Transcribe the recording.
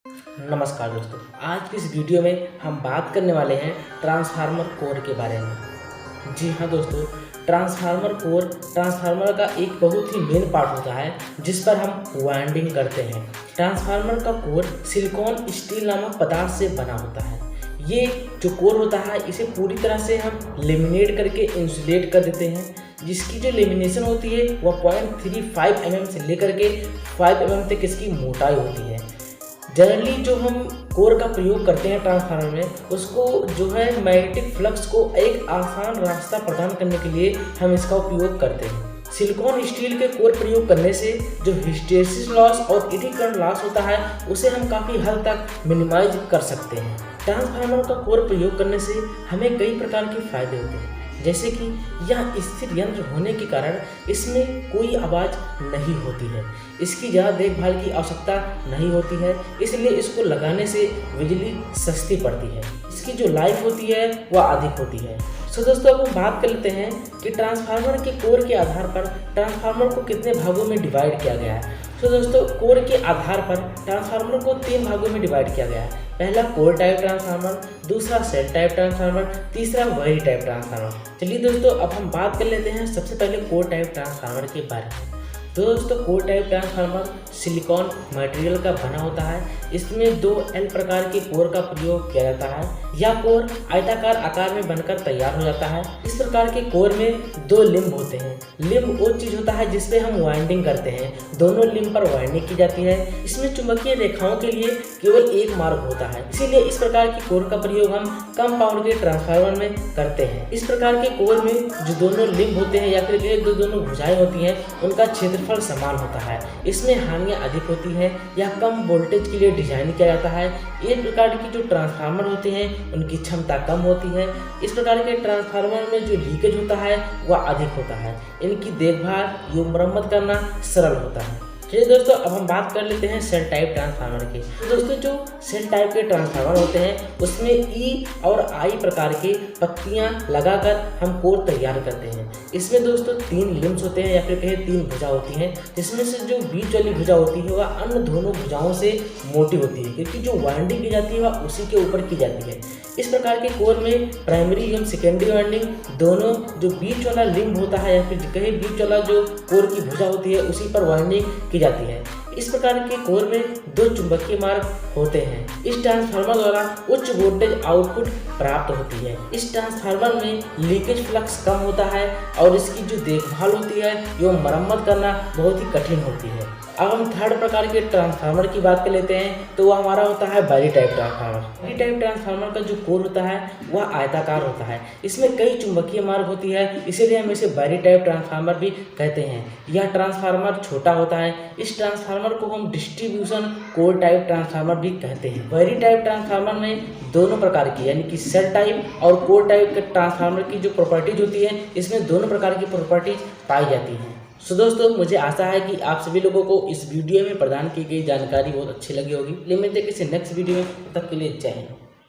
नमस्कार दोस्तों, आज की इस वीडियो में हम बात करने वाले हैं ट्रांसफार्मर कोर के बारे में। जी हाँ दोस्तों, ट्रांसफार्मर कोर ट्रांसफार्मर का एक बहुत ही मेन पार्ट होता है जिस पर हम वाइंडिंग करते हैं। ट्रांसफार्मर का कोर सिलिकॉन स्टील नामक पदार्थ से बना होता है। ये जो कोर होता है इसे पूरी तरह से हम लेमिनेट करके इंसुलेट कर देते हैं, जिसकी जो लेमिनेशन होती है वह 0.35 mm से लेकर के 5 mm तक इसकी मोटाई होती है। जनरली जो हम कोर का प्रयोग करते हैं ट्रांसफार्मर में, उसको जो है मैग्नेटिक फ्लक्स को एक आसान रास्ता प्रदान करने के लिए हम इसका उपयोग करते हैं। सिलिकॉन स्टील के कोर प्रयोग करने से जो हिस्टैरिसीस लॉस और एडी करंट लॉस होता है उसे हम काफ़ी हद तक मिनिमाइज कर सकते हैं। ट्रांसफार्मर का कोर प्रयोग करने से हमें कई प्रकार के फायदे होते हैं, जैसे कि यह स्थिर यंत्र होने के कारण इसमें कोई आवाज़ नहीं होती है, इसकी ज़्यादा देखभाल की आवश्यकता नहीं होती है, इसलिए इसको लगाने से बिजली सस्ती पड़ती है। इसकी जो लाइफ होती है वह अधिक होती है। सो दोस्तों, अब हम बात कर लेते हैं कि ट्रांसफार्मर के कोर के आधार पर ट्रांसफार्मर को कितने भागों में डिवाइड किया गया है। तो दोस्तों, कोर के आधार पर ट्रांसफार्मर को 3 भागों में डिवाइड किया गया है। पहला कोर टाइप ट्रांसफार्मर, दूसरा सेट टाइप ट्रांसफार्मर, तीसरा वायरी टाइप ट्रांसफार्मर। चलिए दोस्तों, अब हम बात कर लेते हैं सबसे पहले कोर टाइप ट्रांसफार्मर के बारे में। तो दोस्तों, core type transformer silicon material का बना होता है। इसमें 2 L प्रकार के कोर का प्रयोग किया जाता है। यह कोर आयताकार आकार में बनकर तैयार हो जाता है। इस प्रकार के कोर में 2 लिम्ब होते हैं। लिम्ब वो चीज होता है जिसपे हम वाइंडिंग करते हैं। दोनों लिम्ब पर वाइंडिंग की जाती है। इसमें चुंबकीय रेखाओं के लिए केवल एक मार्ग होता है, इसीलिए इस प्रकार की कोर का प्रयोग हम कम पावर के ट्रांसफार्मर में करते हैं। इस प्रकार के कोर में जो दोनों लिम्ब होते हैं या फिर दोनों भुजाएं होती हैं, उनका क्षेत्रफल समान होता है। इसमें हानियां अधिक होती है। यह कम वोल्टेज के लिए डिजाइन किया जाता है। एक प्रकार की जो ट्रांसफार्मर होते हैं उनकी क्षमता कम होती है। इस प्रकार के ट्रांसफार्मर में जो लीकेज होता है वह अधिक होता है। इनकी देखभाल एवं मरम्मत करना सरल होता है। चलिए दोस्तों, अब हम बात कर लेते हैं सेल टाइप ट्रांसफार्मर की। तो दोस्तों, जो सेल टाइप के ट्रांसफार्मर होते हैं उसमें E और I प्रकार की पत्तियां लगाकर हम कोर तैयार करते हैं। इसमें दोस्तों 3 लिम्स होते हैं या फिर कहें 3 भुजा होती हैं, जिसमें से जो बीच वाली भुजा होती है वह अन्य दोनों भुजाओं से मोटी होती है, क्योंकि जो वाइंडिंग की जाती है वह उसी के ऊपर की जाती है। इस प्रकार के कोर में प्राइमरी एवं सेकेंडरी वाइंडिंग दोनों, जो बीच वाला लिम्ब होता है या फिर कहीं बीच वाला जो कोर की भुजा होती है उसी पर वाइंडिंग की जाती है। इस प्रकार के कोर में 2 चुंबकीय मार्ग होते हैं। इस ट्रांसफार्मर द्वारा उच्च वोल्टेज आउटपुट प्राप्त होती है। इस ट्रांसफार्मर में लीकेज फ्लक्स कम होता है और इसकी जो देखभाल होती है एवं मरम्मत करना बहुत ही कठिन होती है। अब हम थर्ड प्रकार के ट्रांसफार्मर की बात कर लेते हैं, तो वह हमारा होता है वायरी टाइप ट्रांसफार्मर। वायरी टाइप ट्रांसफार्मर का जो कोर होता है वह आयताकार होता है। इसमें कई चुंबकीय मार्ग होती है, इसीलिए हम इसे वायरी टाइप ट्रांसफार्मर भी कहते हैं। यह ट्रांसफार्मर छोटा होता है। इस ट्रांसफार्मर को हम डिस्ट्रीब्यूशन कोर टाइप ट्रांसफार्मर भी कहते हैं। वायरी टाइप ट्रांसफार्मर में दोनों प्रकार की यानी कि सेल टाइप और कोर टाइप के ट्रांसफार्मर की जो प्रॉपर्टीज होती है, इसमें दोनों प्रकार की प्रॉपर्टीज पाई जाती हैं। सो दोस्तों, मुझे आशा है कि आप सभी लोगों को इस वीडियो में प्रदान की गई जानकारी बहुत अच्छी लगी होगी। मिलते हैं किसी नेक्स्ट वीडियो में, तब तक के लिए जय हिंद।